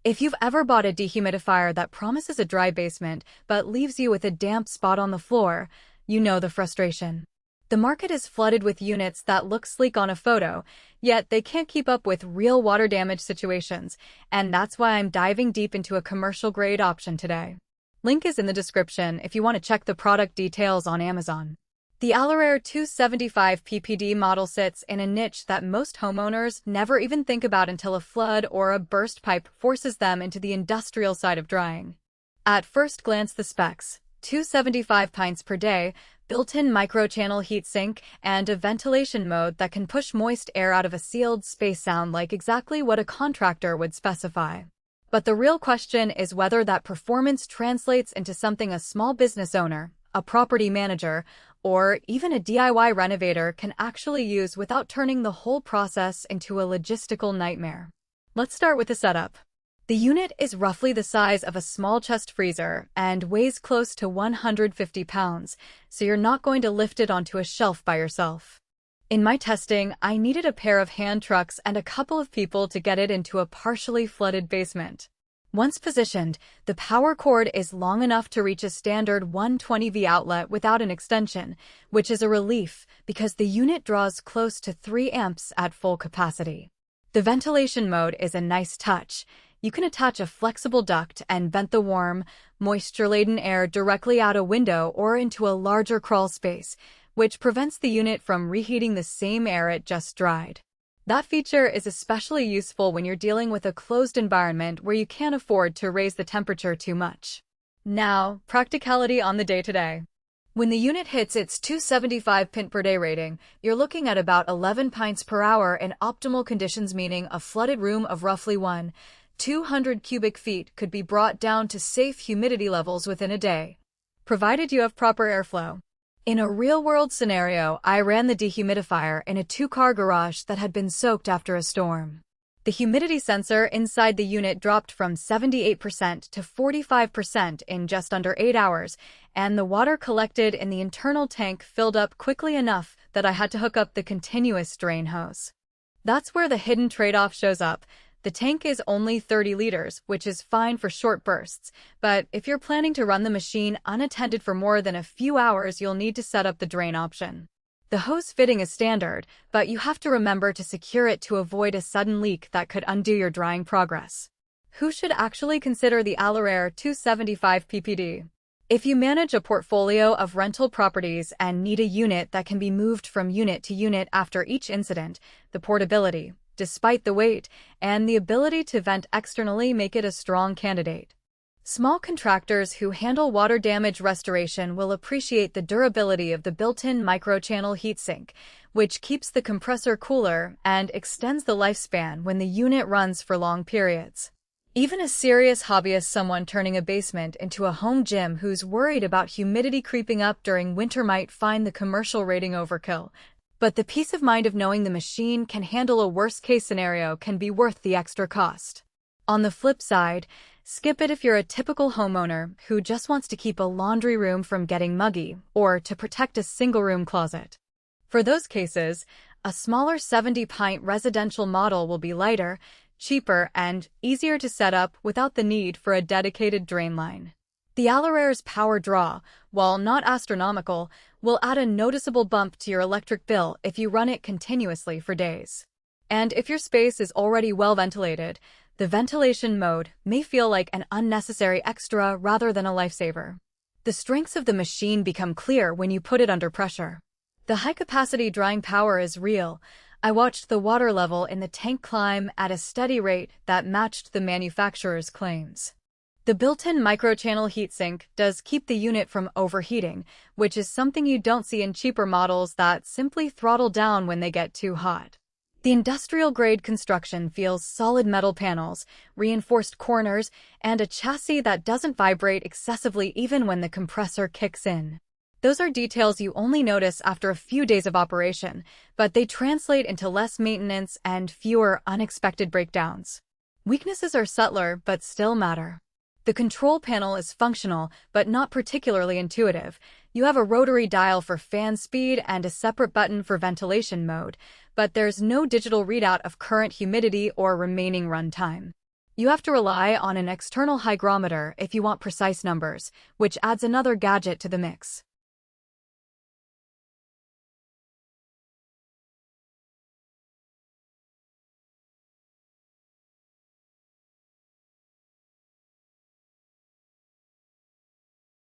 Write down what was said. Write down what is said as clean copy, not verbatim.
If you've ever bought a dehumidifier that promises a dry basement but leaves you with a damp spot on the floor, you know the frustration. The market is flooded with units that look sleek on a photo, yet they can't keep up with real water damage situations, and that's why I'm diving deep into a commercial-grade option today. Link is in the description if you want to check the product details on Amazon. The ALORAIR 275 PPD model sits in a niche that most homeowners never even think about until a flood or a burst pipe forces them into the industrial side of drying. At first glance, the specs: 275 pints per day, built-in microchannel heatsink, and a ventilation mode that can push moist air out of a sealed space sound like exactly what a contractor would specify. But the real question is whether that performance translates into something a small business owner, a property manager, or even a DIY renovator can actually use without turning the whole process into a logistical nightmare. Let's start with the setup. The unit is roughly the size of a small chest freezer and weighs close to 150 pounds, so you're not going to lift it onto a shelf by yourself. In my testing, I needed a pair of hand trucks and a couple of people to get it into a partially flooded basement. Once positioned, the power cord is long enough to reach a standard 120V outlet without an extension, which is a relief because the unit draws close to 3 amps at full capacity. The ventilation mode is a nice touch. You can attach a flexible duct and vent the warm, moisture-laden air directly out a window or into a larger crawl space, which prevents the unit from reheating the same air it just dried. That feature is especially useful when you're dealing with a closed environment where you can't afford to raise the temperature too much. Now, practicality on the day-to-day. When the unit hits its 275 pint per day rating, you're looking at about 11 pints per hour in optimal conditions, meaning a flooded room of roughly 200 cubic feet could be brought down to safe humidity levels within a day, provided you have proper airflow. In a real-world scenario, I ran the dehumidifier in a 2-car garage that had been soaked after a storm. The humidity sensor inside the unit dropped from 78% to 45% in just under 8 hours, and the water collected in the internal tank filled up quickly enough that I had to hook up the continuous drain hose. That's where the hidden trade-off shows up. The tank is only 30 liters, which is fine for short bursts, but if you're planning to run the machine unattended for more than a few hours, you'll need to set up the drain option. The hose fitting is standard, but you have to remember to secure it to avoid a sudden leak that could undo your drying progress. Who should actually consider the ALORAIR 275 PPD? If you manage a portfolio of rental properties and need a unit that can be moved from unit to unit after each incident, the portability, despite the weight, and the ability to vent externally make it a strong candidate. Small contractors who handle water damage restoration will appreciate the durability of the built-in microchannel heatsink, which keeps the compressor cooler and extends the lifespan when the unit runs for long periods. Even a serious hobbyist, someone turning a basement into a home gym who's worried about humidity creeping up during winter, might find the commercial rating overkill. But the peace of mind of knowing the machine can handle a worst-case scenario can be worth the extra cost. On the flip side, skip it if you're a typical homeowner who just wants to keep a laundry room from getting muggy or to protect a single-room closet. For those cases, a smaller 70-pint residential model will be lighter, cheaper, and easier to set up without the need for a dedicated drain line. The ALORAIR's power draw, while not astronomical, will add a noticeable bump to your electric bill if you run it continuously for days. And if your space is already well ventilated, the ventilation mode may feel like an unnecessary extra rather than a lifesaver. The strengths of the machine become clear when you put it under pressure. The high-capacity drying power is real. I watched the water level in the tank climb at a steady rate that matched the manufacturer's claims. The built-in microchannel heatsink does keep the unit from overheating, which is something you don't see in cheaper models that simply throttle down when they get too hot. The industrial-grade construction feels solid metal panels, reinforced corners, and a chassis that doesn't vibrate excessively even when the compressor kicks in. Those are details you only notice after a few days of operation, but they translate into less maintenance and fewer unexpected breakdowns. Weaknesses are subtler but still matter. The control panel is functional, but not particularly intuitive. You have a rotary dial for fan speed and a separate button for ventilation mode, but there's no digital readout of current humidity or remaining run time. You have to rely on an external hygrometer if you want precise numbers, which adds another gadget to the mix.